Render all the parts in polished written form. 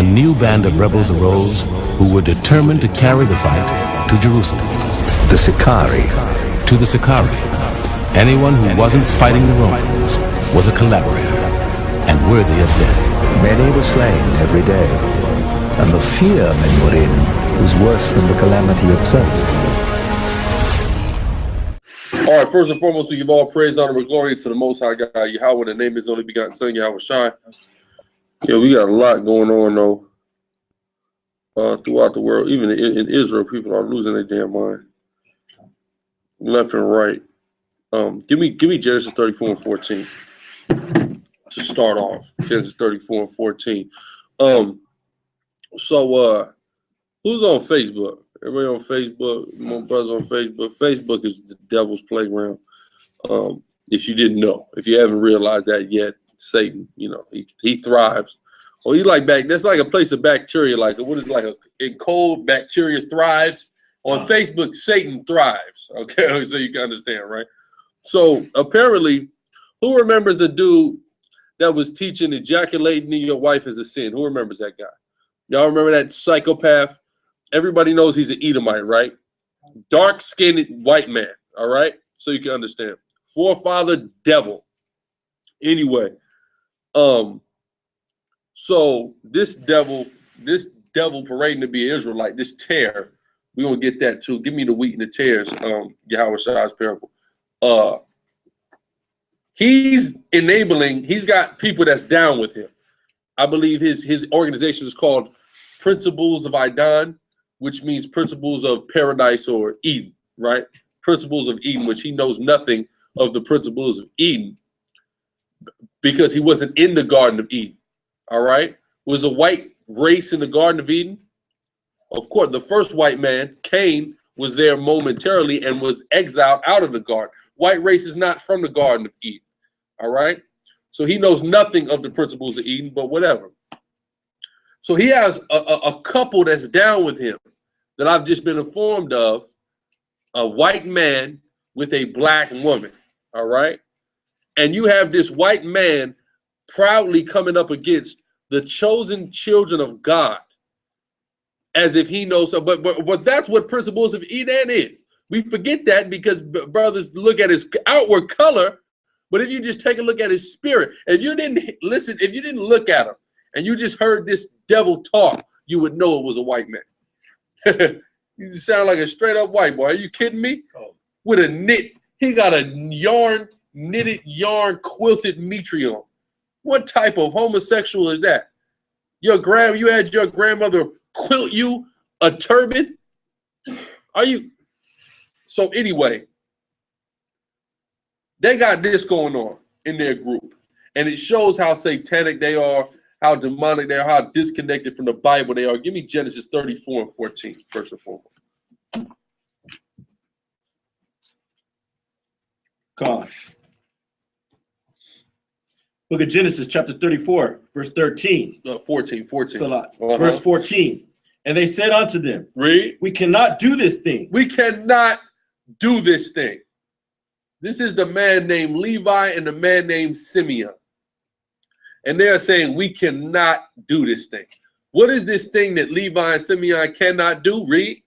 a new band of rebels arose who were determined to carry the fight to Jerusalem. The SICARRI. To the SICARRI, anyone who wasn't fighting the Romans was a collaborator and worthy of death. Many were slain every day, and the fear many were in was worse than the calamity itself. All right, first and foremost, we give all praise, honor, and glory to the Most High God, Yahweh, the name is only begotten Son, Yahawashi. Yeah, we got a lot going on, though, throughout the world. Even in Israel, people are losing their damn mind. Left and right. Give me Genesis 34 and 14 to start off. Genesis 34 and 14. So who's on Facebook? Everybody on Facebook? My brother's on Facebook. Facebook is the devil's playground. If you didn't know, if you haven't realized that yet, Satan, you know, he thrives. Well, he like that's like a place of bacteria, like what is like in cold bacteria thrives. On Facebook, Satan thrives. Okay, so you can understand, right? So apparently, who remembers the dude that was teaching ejaculating in your wife is a sin? Who remembers that guy? Y'all remember that psychopath? Everybody knows he's an Edomite, right? Dark-skinned white man, all right? So you can understand. Forefather devil. Anyway, so this devil parading to be an Israelite, this tear, we're going to get that too. Give me the wheat and the tares, Yahweh's parable. He's enabling, he's got people that's down with him. I believe his organization is called Principles of Idon, which means Principles of Paradise or Eden, right? Principles of Eden, which he knows nothing of the Principles of Eden because he wasn't in the Garden of Eden, all right? Was a white race in the Garden of Eden? Of course, the first white man, Cain, was there momentarily and was exiled out of the garden. White race is not from the Garden of Eden, all right? So he knows nothing of the Principles of Eden, but whatever. So he has a couple that's down with him that I've just been informed of, a white man with a black woman, all right? And you have this white man proudly coming up against the chosen children of God, as if he knows. But that's what Principles of Eden is. We forget that because brothers look at his outward color, but if you just take a look at his spirit, if you didn't listen, if you didn't look at him and you just heard this devil talk, you would know it was a white man. You sound like a straight up white boy. Are you kidding me? Oh. With a knit, he got a knitted yarn quilted mitri on. What type of homosexual is that? You had your grandmother quilt you a turban? Are you? So anyway, they got this going on in their group, and it shows how satanic they are, how demonic they are, how disconnected from the Bible they are. Give me Genesis 34 and 14, first and foremost. Gosh. Look at Genesis chapter 34, verse 13. 14. Verse 14. And they said unto them, read. We cannot do this thing. We cannot do this thing. This is the man named Levi and the man named Simeon. And they are saying, we cannot do this thing. What is this thing that Levi and Simeon cannot do? Read.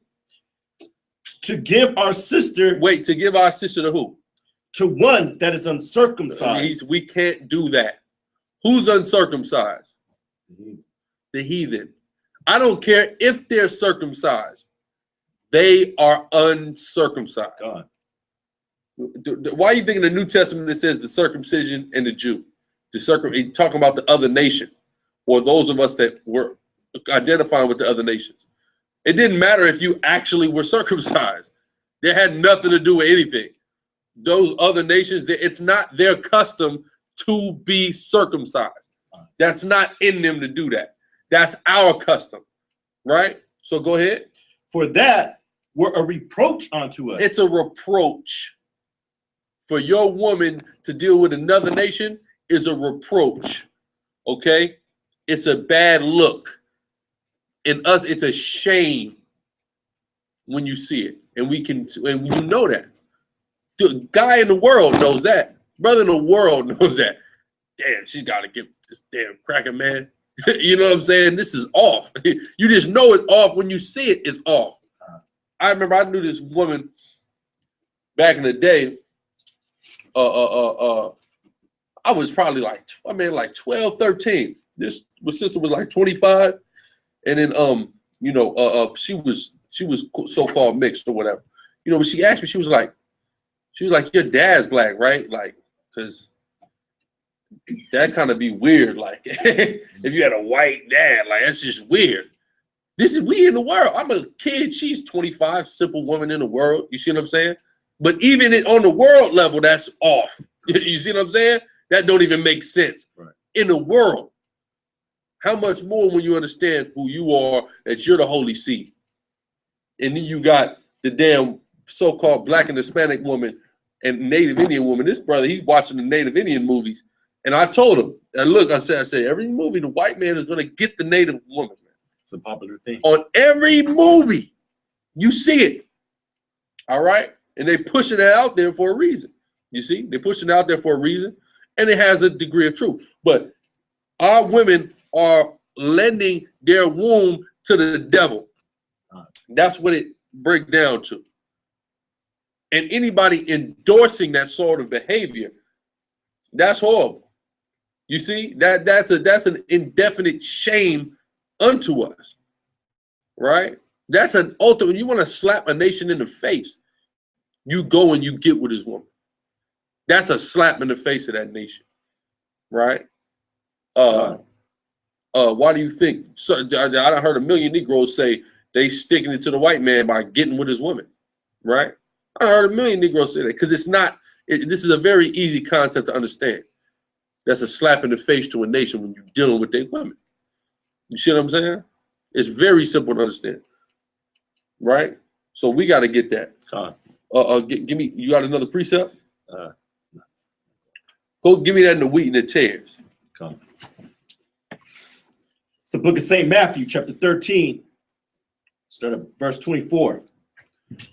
To give our sister. Wait, to give our sister to who? To one that is uncircumcised. We can't do that. Who's uncircumcised? The heathen. I don't care if they're circumcised. They are uncircumcised. God. Why are you thinking the New Testament that says the circumcision and the Jew? Talking about the other nation, or those of us that were identifying with the other nations. It didn't matter if you actually were circumcised. They had nothing to do with anything. Those other nations, it's not their custom to be circumcised. That's not in them to do that. That's our custom, right? So go ahead. For that were a reproach unto us. It's a reproach. For your woman to deal with another nation is a reproach, okay? It's a bad look. In us, it's a shame when you see it, and you know that. The guy in the world knows that. Brother in the world knows that. Damn, she's got to get this damn cracker man. You know what I'm saying? This is off. You just know it's off when you see it. It's off. I remember I knew this woman back in the day. I was probably like 12, 13. My sister was like 25, and then she was so-called mixed or whatever. You know, but she asked me, she was like, your dad's black, right? Like, because that kind of be weird. Like, if you had a white dad, like, that's just weird. We in the world. I'm a kid. She's 25, simple woman in the world. You see what I'm saying? But even on the world level, that's off. You see what I'm saying? That don't even make sense. Right. In the world. How much more when you understand who you are, that you're the holy seed. And then you got the damn so-called black and Hispanic woman and Native Indian woman. This brother, he's watching the Native Indian movies. And I told him, and look, I said, every movie, the white man is going to get the Native woman. It's a popular thing. On every movie, you see it. All right? And they pushing it out there for a reason. You see? They're pushing it out there for a reason. And it has a degree of truth. But our women are lending their womb to the devil. That's what it breaks down to. And anybody endorsing that sort of behavior, that's horrible. You see? That's an indefinite shame unto us. Right? That's an ultimate. You want to slap a nation in the face, you go and you get with this woman. That's a slap in the face of that nation. Right? Why do you think? So, I heard a million Negroes say they sticking it to the white man by getting with his woman, right? I heard a million Negroes say that because it's not. This is a very easy concept to understand. That's a slap in the face to a nation when you're dealing with their women. You see what I'm saying? It's very simple to understand, right? So we got to get that. Give me. You got another precept? Go give me that in the wheat and the tares. Come. It's the book of St. Matthew, chapter 13. Start at verse 24.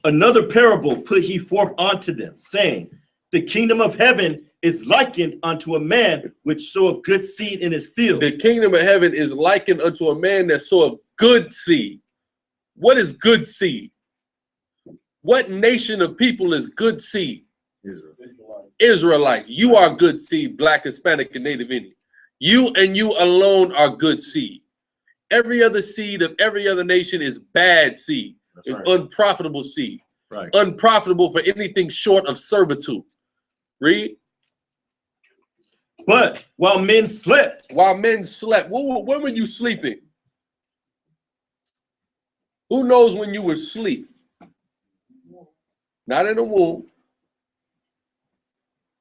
Another parable put he forth unto them, saying, the kingdom of heaven is likened unto a man which soweth good seed in his field. The kingdom of heaven is likened unto a man that soweth good seed. What is good seed? What nation of people is good seed? Israelites. You are good seed, black, Hispanic, and Native Indian. You and you alone are good seed. Every other seed of every other nation is bad seed. That's it's right. Unprofitable seed. Right. Unprofitable for anything short of servitude. Read. But while men slept. While men slept. When were you sleeping? Who knows when you were asleep? Not in the womb.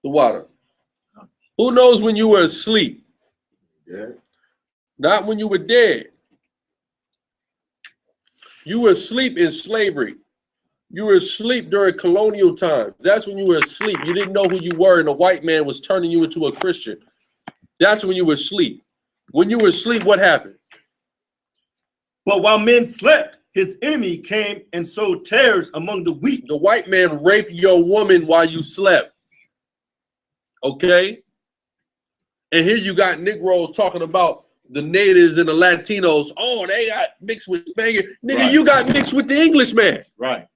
The water. Who knows when you were asleep? Yeah. Not when you were dead. You were asleep in slavery. You were asleep during colonial times. That's when you were asleep. You didn't know who you were, and the white man was turning you into a Christian. That's when you were asleep. When you were asleep, what happened? But while men slept, his enemy came and sowed tares among the wheat. The white man raped your woman while you slept. Okay? And here you got Negroes talking about the natives and the Latinos. Oh, they got mixed with Spaniard. Nigga, right. You got mixed with the Englishman. Right.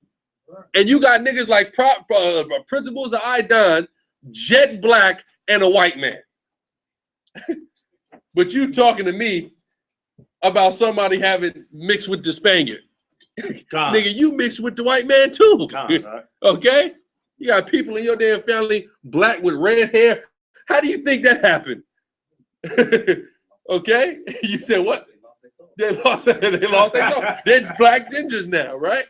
And you got niggas like principals of Idon, jet black, and a white man. But you talking to me about somebody having mixed with the Spaniard. Nigga, you mixed with the white man too. Right. Okay? You got people in your damn family, black with red hair. How do you think that happened? Okay? You said what? They lost their soul. They're black gingers now, right?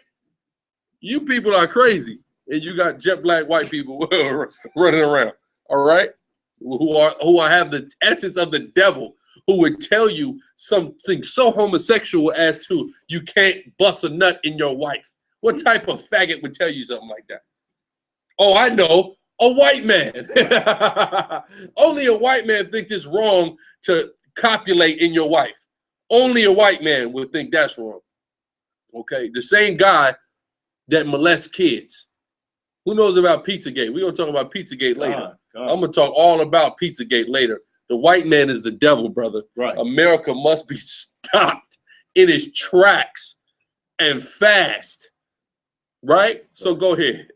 You people are crazy. And you got jet black white people running around, all right? Who have the essence of the devil, who would tell you something so homosexual as to you can't bust a nut in your wife. What type of faggot would tell you something like that? Oh, I know, a white man. Only a white man thinks it's wrong to copulate in your wife. Only a white man would think that's wrong. Okay, the same guy that molests kids. Who knows about Pizzagate? We're gonna talk about Pizzagate later. I'm gonna talk all about Pizzagate later. The white man is the devil, brother. Right. America must be stopped in its tracks and fast. Right? So go ahead.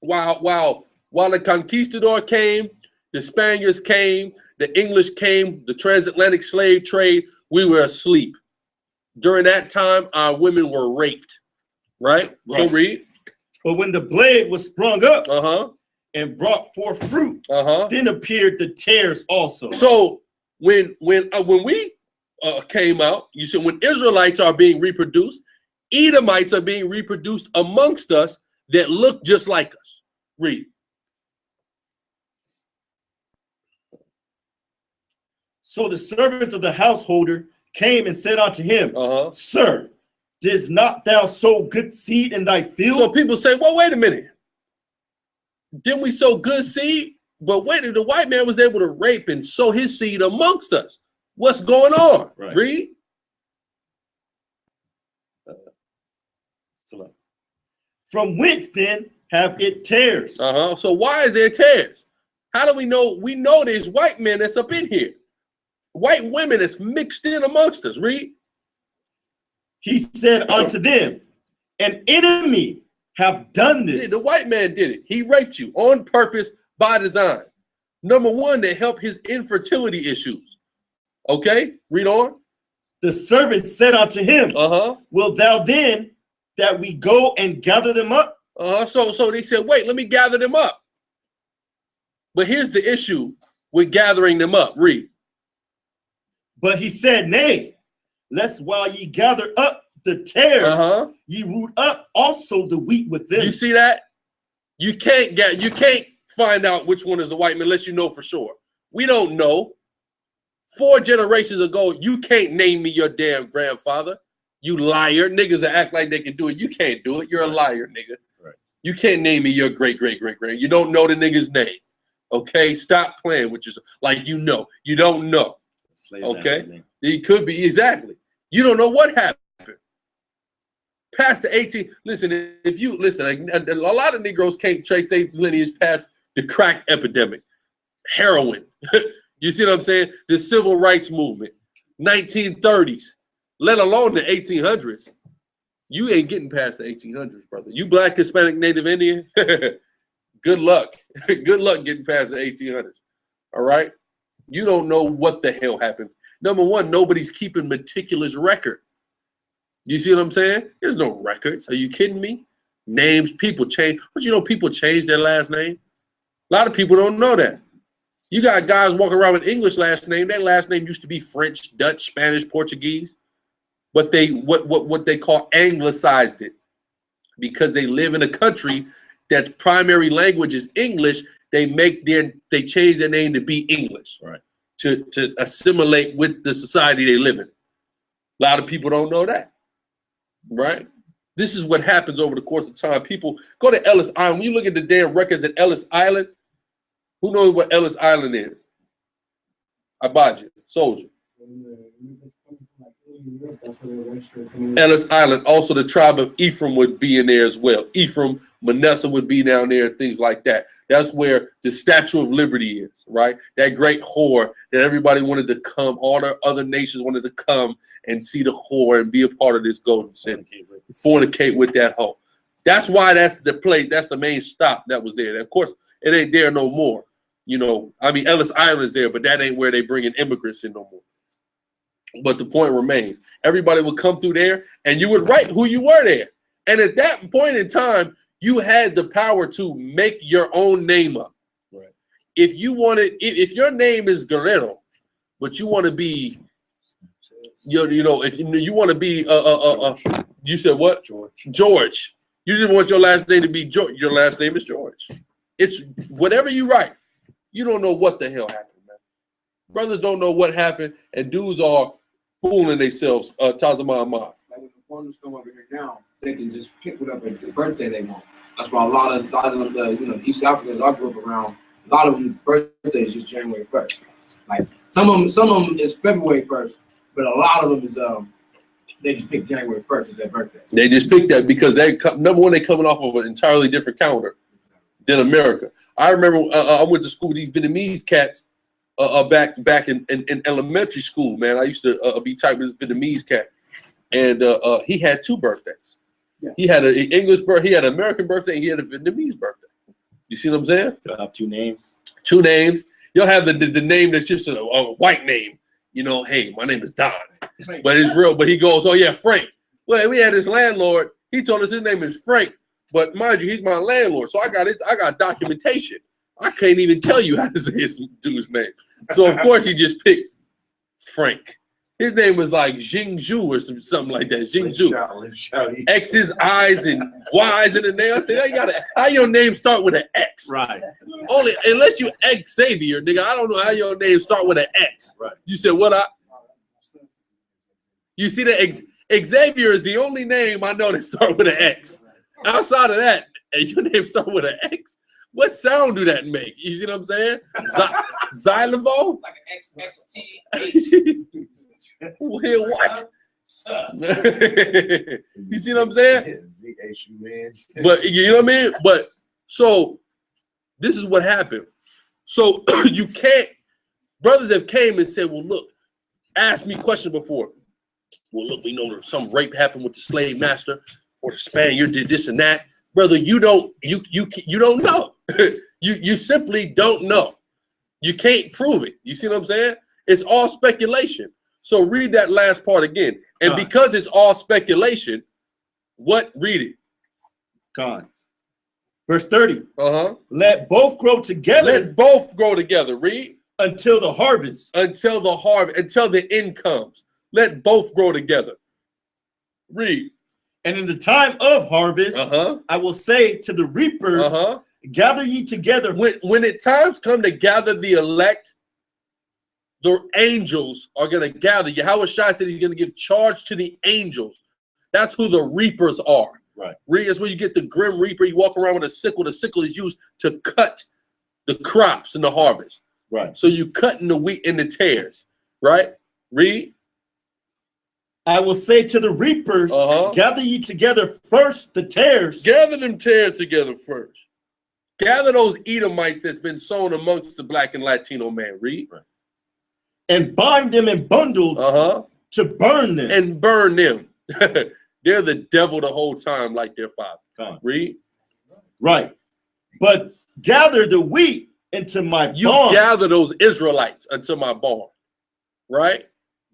While the conquistador came, the Spaniards came, the English came, the transatlantic slave trade, we were asleep. During that time, our women were raped. Right? So read. But when the blade was sprung up and brought forth fruit, then appeared the tares also. So when we came out, you said when Israelites are being reproduced, Edomites are being reproduced amongst us that look just like us. Read. So the servants of the householder came and said unto him, Sir, didst not thou sow good seed in thy field? So people say, well, wait a minute. Didn't we sow good seed? But wait, the white man was able to rape and sow his seed amongst us. What's going on? Right. Read. From whence then have it tares? So why is there tares? How do we know? We know there's white men that's up in here. White women that's mixed in amongst us. Read. He said unto them, an enemy have done this. Yeah, the white man did it. He raped you on purpose by design. Number one, to help his infertility issues. Okay, read on. The servant said unto him, Wilt thou then that we go and gather them up? So they said, wait, let me gather them up. But here's the issue with gathering them up. Read. But he said, Nay, lest while ye gather up the tares, ye root up also the wheat with them. You see that? You can't find out which one is a white man unless you know for sure. We don't know. 4 generations ago, you can't name me your damn grandfather. You liar. Niggas that act like they can do it. You can't do it. You're a liar, nigga. Right. You can't name me your great-great-great-great. You don't know the nigga's name. Okay? Stop playing with yourself. Like you know. You don't know. Okay? It could be. Exactly. You don't know what happened. Past the 18. Listen, if you listen, a lot of Negroes can't trace their lineage past the crack epidemic, heroin. You see what I'm saying? The civil rights movement, 1930s, let alone the 1800s. You ain't getting past the 1800s, brother. You Black, Hispanic, Native Indian, good luck. Good luck getting past the 1800s. All right? You don't know what the hell happened. Number one, nobody's keeping meticulous record. You see what I'm saying? There's no records. Are you kidding me? Names, people change. But you know people change their last name? A lot of people don't know that. You got guys walking around with English last name. That last name used to be French, Dutch, Spanish, Portuguese. But they what they call anglicized it. Because they live in a country that's primary language is English, they change their name to be English. Right. To assimilate with the society they live in. A lot of people don't know that. Right? This is what happens over the course of time. People go to Ellis Island. When you look at the damn records at Ellis Island, who knows what Ellis Island is? Abaji, soldier. Ellis Island, also the tribe of Ephraim would be in there as well. Ephraim, Manasseh would be down there, things like that. That's where the Statue of Liberty is, right? That great whore that everybody wanted to come, all the other nations wanted to come and see the whore and be a part of this golden city. Fornicate with that hoe. That's why that's the place, that's the main stop that was there. Of course, it ain't there no more. You know, I mean, Ellis Island is there, but that ain't where they bring in immigrants in no more. But the point remains, everybody would come through there and you would write who you were there. And at that point in time, you had the power to make your own name up. Right. If you wanted, if your name is Guerrero, but you want to be, you know, if you want to be, you said what? George. You didn't want your last name to be George. Your last name is George. It's whatever you write. You don't know what the hell happened, man. Brothers don't know what happened, and dudes are fooling themselves. Tazama Ahmad. Like when the foreigners come over here now, they can just pick it up at the birthday they want. That's why a lot of them, the East Africans I grew up around, a lot of them birthdays just January 1st. Like some of them is February 1st, but a lot of them is they just pick January 1st as their birthday. They just picked that because number one, they're coming off of an entirely different calendar. than America. I remember I went to school with these Vietnamese cats back in elementary school, man. I used to be typing this Vietnamese cat, and he had 2 birthdays. Yeah. He had an English birthday, he had an American birthday, and he had a Vietnamese birthday. You see what I'm saying? You'll have 2 names. 2 names. You'll have the name that's just a white name. You know, hey, my name is Don, but it's real. But he goes, oh yeah, Frank. Well, we had this landlord. He told us his name is Frank, but mind you, he's my landlord. So I got documentation. I can't even tell you how to say this dude's name. So of course he just picked Frank. His name was like Jingzhu or something like that. Jingzhu. X's, I's, and Y's in the name. I said, how your name start with an X? Right. Only unless you Xavier, nigga. I don't know how your name start with an X. Right. You said what? You see that Xavier is the only name I know that start with an X. Outside of that, and your name start with an X. What sound do that make? You see what I'm saying? Xylophone? It's like an XXT. What? You see what I'm saying? But you know what I mean? But so this is what happened. So you can't, brothers have came and said, well, look, asked me questions before. Well, look, we know that some rape happened with the slave master, or the Spaniard did this and that. Brother, you don't know. you simply don't know. You can't prove it. You see what I'm saying? It's all speculation. So read that last part again. And because it's all speculation, read it. God. Verse 30. Let both grow together. Let both grow together. Read. Until the harvest. Until the harvest. Until the end comes. Let both grow together. Read. And in the time of harvest, I will say to the reapers, gather ye together. When the times come to gather the elect, the angels are going to gather. Yahweh Shai said he's going to give charge to the angels. That's who the reapers are. Right. That's where you get the grim reaper. You walk around with a sickle. The sickle is used to cut the crops in the harvest. Right. So you cutting the wheat in the tares. Right. Read. I will say to the reapers, gather ye together first the tares. Gather them tares together first. Gather those Edomites that's been sown amongst the black and Latino man. Read. Right. And bind them in bundles to burn them. And burn them. They're the devil the whole time like their father. Read. Right. But gather the wheat into my barn. You gather those Israelites unto my barn. Right?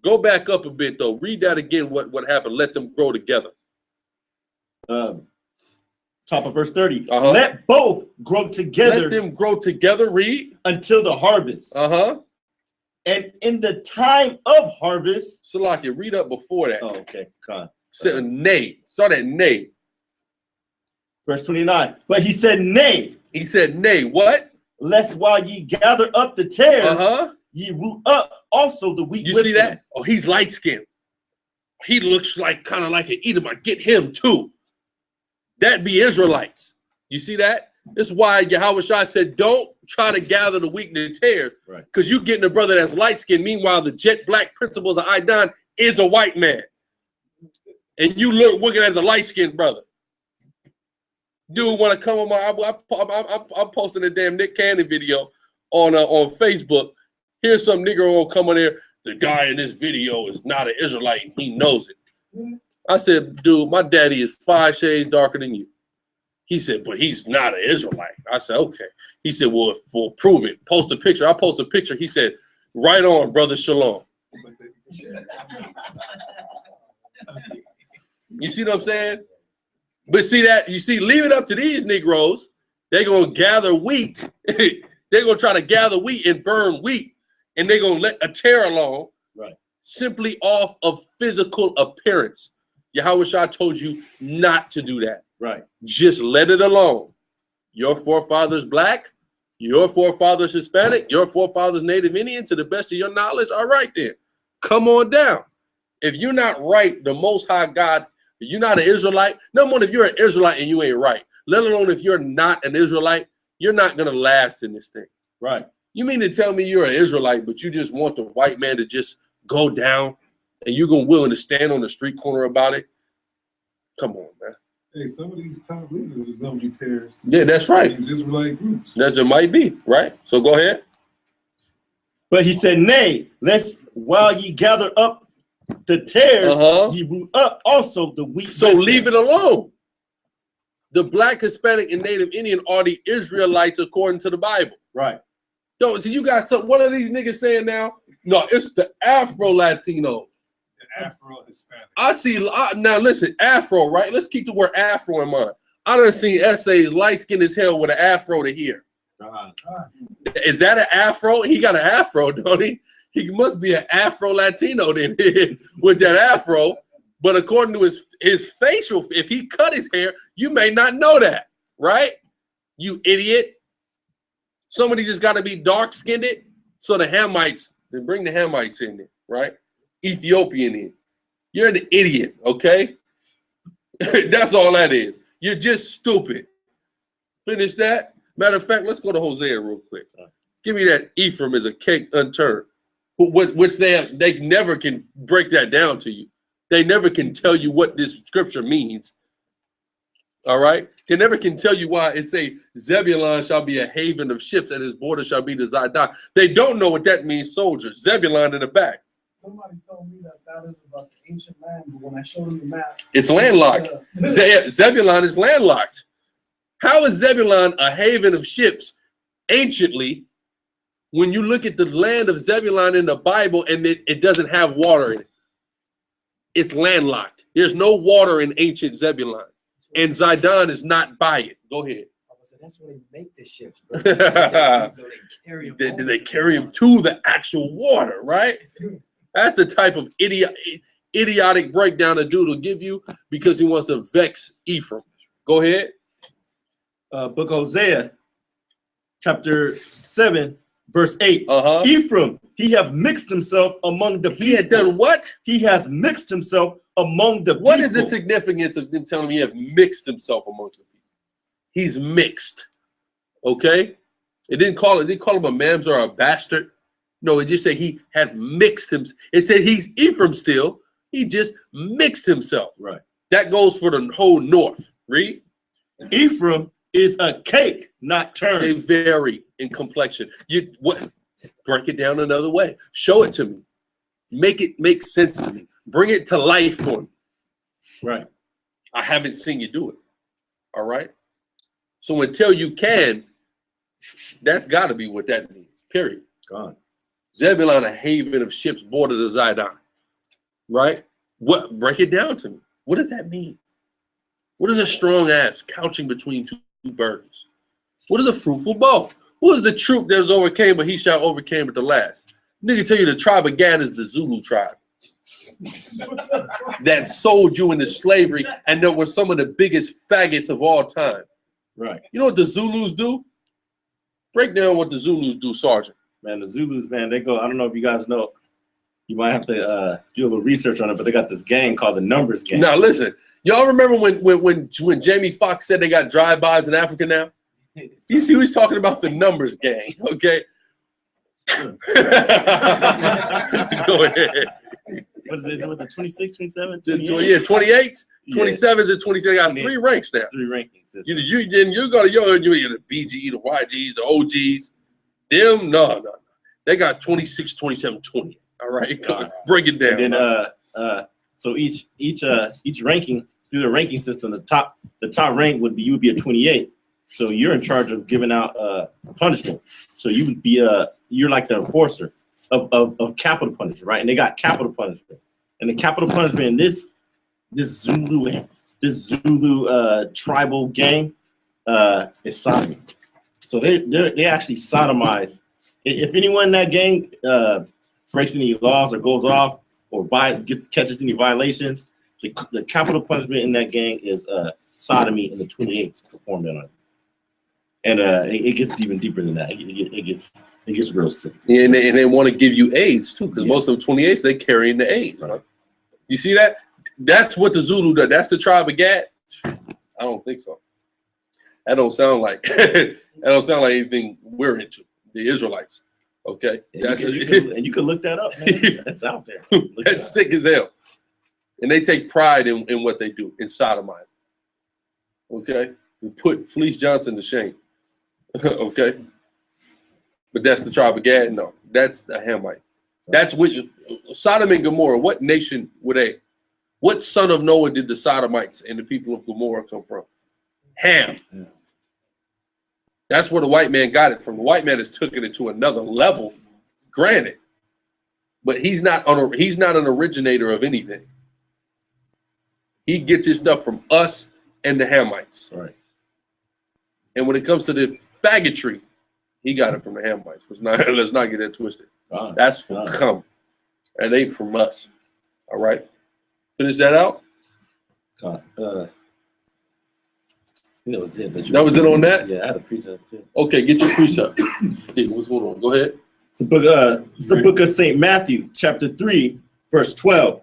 Go back up a bit though. Read that again, what happened. Let them grow together. Top of verse 30. Let both grow together. Let them grow together. Read. Until the harvest. And in the time of harvest. Salakia, read up before that. Oh, okay. Nay. Start at nay. Verse 29. But he said nay. He said nay. What? Lest while ye gather up the tares, ye root up also the wheat. You see that? Oh, he's light skinned. He looks like kind of like an Edomite. Get him too. That be Israelites. You see that? This is why Yahweh Shai said, don't try to gather the wheat and the tares. Right. Because you getting a brother that's light skinned. Meanwhile, the jet black principles of Idan is a white man. And you looking at the light skinned brother. Dude want to come on I'm posting a damn Nick Cannon video on Facebook. Here's some nigger will come on there. The guy in this video is not an Israelite and he knows it. I said, dude, my daddy is 5 shades darker than you. He said, but he's not an Israelite. I said, okay. He said, well, we'll prove it. Post a picture. I post a picture. He said, right on, brother Shalom. You see what I'm saying? But see that, leave it up to these Negroes. They're going to gather wheat. They're going to try to gather wheat and burn wheat. And they're going to let a tare alone. Right. Simply off of physical appearance. Yahweh Shai told you not to do that. Right. Just let it alone. Your forefathers black, your forefathers Hispanic, your forefathers Native Indian, to the best of your knowledge. All right then. Come on down. If you're not right, the Most High God, you're not an Israelite. Number one, if you're an Israelite and you ain't right, let alone if you're not an Israelite, you're not going to last in this thing. Right. You mean to tell me you're an Israelite, but you just want the white man to just go down and you're willing to stand on the street corner about it? Come on, man. Hey, some of these top leaders is gonna be terrorists. Yeah, that's right. These Israelite groups. That it might be, right? So go ahead. But he said, nay, lest while ye gather up the tares, ye root up also the wheat. So leave it alone. The Black, Hispanic, and Native Indian are the Israelites according to the Bible. Right. So you got some, what are these niggas saying now? No, it's the Afro-Latino. The Afro-Hispanic. I see, now listen, Afro, right? Let's keep the word Afro in mind. I done seen essays light-skinned as hell with an Afro to here. Is that an Afro? He got an Afro, don't he? He must be an Afro-Latino then with that Afro. But according to his facial, if he cut his hair, you may not know that, right? You idiot. Somebody just got to be dark-skinned. So the Hamites, they bring the Hamites in there, right? Ethiopian in. You're an idiot, okay? That's all that is. You're just stupid. Finish that. Matter of fact, let's go to Hosea real quick. Give me that Ephraim is a cake unturned, which they never can break that down to you. They never can tell you what this scripture means. All right? They never can tell you why it say Zebulun shall be a haven of ships and his border shall be the Zidon. They don't know what that means, soldiers. Zebulun in the back. Somebody told me that is about the ancient land, but when I showed them the map, it's landlocked. Zebulun is landlocked. How is Zebulun a haven of ships anciently when you look at the land of Zebulun in the Bible and it doesn't have water in it? It's landlocked. There's no water in ancient Zebulun. And Zidon is not by it. Go ahead. So that's where they make the ships. Did they carry them to the actual water, right? That's the type of idiotic breakdown a dude will give you because he wants to vex Ephraim. Go ahead. Book of Hosea, chapter 7, verse 8. Ephraim, he have mixed himself among the people. He had done what? He has mixed himself among the people. What is the significance of them telling me he have mixed himself amongst the people? He's mixed. Okay? It didn't call him a mamzer or a bastard. No, it just said he had mixed himself. It said he's Ephraim still. He just mixed himself. Right. That goes for the whole north. Read. Ephraim is a cake, not turned. They vary in complexion. Break it down another way. Show it to me. Make it make sense to me. Bring it to life for me. Right. I haven't seen you do it. All right. So until you can, that's got to be what that means. Period. God. Zebulun, a haven of ships, border to Zidon. Right? What? Break it down to me. What does that mean? What is a strong ass couching between two burdens? What is a fruitful bow? Who is the troop that was overcame, but he shall overcame at the last? Nigga tell you the tribe of Gad is the Zulu tribe that sold you into slavery and that were some of the biggest faggots of all time. Right. You know what the Zulus do? Break down what the Zulus do, Sergeant. Man, the Zulus, man, they go, I don't know if you guys know, you might have to do a little research on it, but they got this gang called the Numbers Gang. Now listen, y'all remember when Jamie Foxx said they got drive-bys in Africa now? You see, he's talking about the Numbers Gang, okay? Go ahead. What is it? Is it with the 26, 27, 28? Yeah, 28s, 27s, and 26. I got 3 ranks now. 3 rankings. You go to the BG, the YGs, the OGs. Them, no. They got 26, 27, 20. All right, break it down. And then so each ranking through the ranking system, the top rank would be a 28. So you're in charge of giving out punishment. So you would be you're like the enforcer of capital punishment, right? And they got capital punishment. And the capital punishment in this Zulu tribal gang is sodomy. So they actually sodomize. If anyone in that gang breaks any laws or goes off or catches any violations, the capital punishment in that gang is sodomy, and the 28s performed on it. And it gets even deeper than that. It gets real sick. Yeah, and they want to give you AIDS too, because most of them 28s they carrying the AIDS. Right. You see that? That's what the Zulu does. That's the tribe of Gad. I don't think so. That don't sound like anything we're into. The Israelites. Okay, and you can look that up. Man. That's out there. That's sick as hell. And they take pride in what they do, in sodomizing. Okay, who put Fleece Johnson to shame. Okay, but that's the tribe of Gad. No, that's the Hamite. That's what Sodom and Gomorrah. What nation were they? What son of Noah did the Sodomites and the people of Gomorrah come from? Ham. Yeah. That's where the white man got it from. The white man has taken it to another level, granted, but he's not an originator of anything. He gets his stuff from us and the Hamites. Right. And when it comes to the faggotry, he got it from the Hamites. Let's not get that twisted. That's from Chum. That ain't from us. All right. Finish that out. That was it. But That was it on that? Yeah, I had a precept too. Okay, get your precept. Hey, what's going on? Go ahead. It's the book of St. Matthew, chapter 3, verse 12.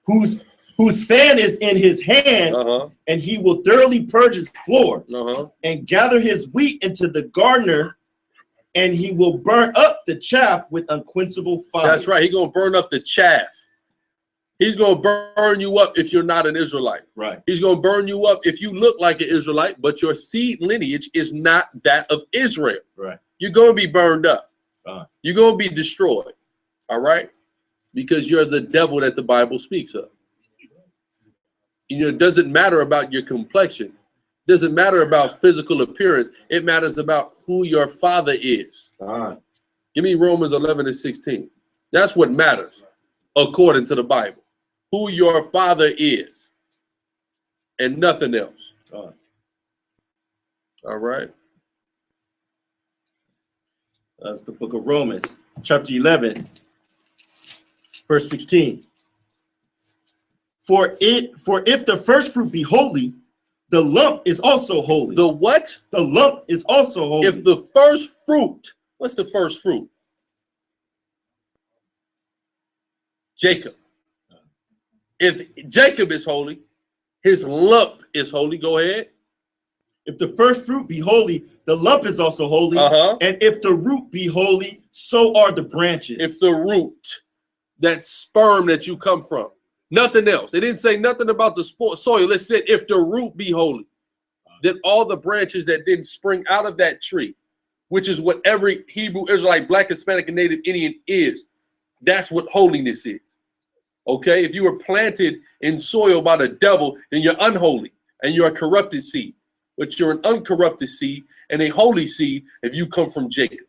Whose fan is in his hand, and he will thoroughly purge his floor, and gather his wheat into the garner, and he will burn up the chaff with unquenchable fire. That's right. He's going to burn up the chaff. He's going to burn you up if you're not an Israelite. Right. He's going to burn you up if you look like an Israelite, but your seed lineage is not that of Israel. Right. You're going to be burned up. You're going to be destroyed. All right? Because you're the devil that the Bible speaks of. You know, it doesn't matter about your complexion. It doesn't matter about physical appearance. It matters about who your father is. Give me Romans 11:16. That's what matters, according to the Bible. Who your father is, and nothing else. All right. That's the book of Romans, chapter 11, verse 16. For if the first fruit be holy, the lump is also holy. The what? The lump is also holy. If the first fruit, what's the first fruit? Jacob. If Jacob is holy, his lump is holy. Go ahead. If the first fruit be holy, the lump is also holy. And if the root be holy, so are the branches. If the root, that sperm that you come from, nothing else. It didn't say nothing about the soil. It said if the root be holy, then all the branches that didn't spring out of that tree, which is what every Hebrew, Israelite, Black, Hispanic, and Native Indian is. That's what holiness is. Okay, if you were planted in soil by the devil, then you're unholy and you're a corrupted seed. But you're an uncorrupted seed and a holy seed if you come from Jacob.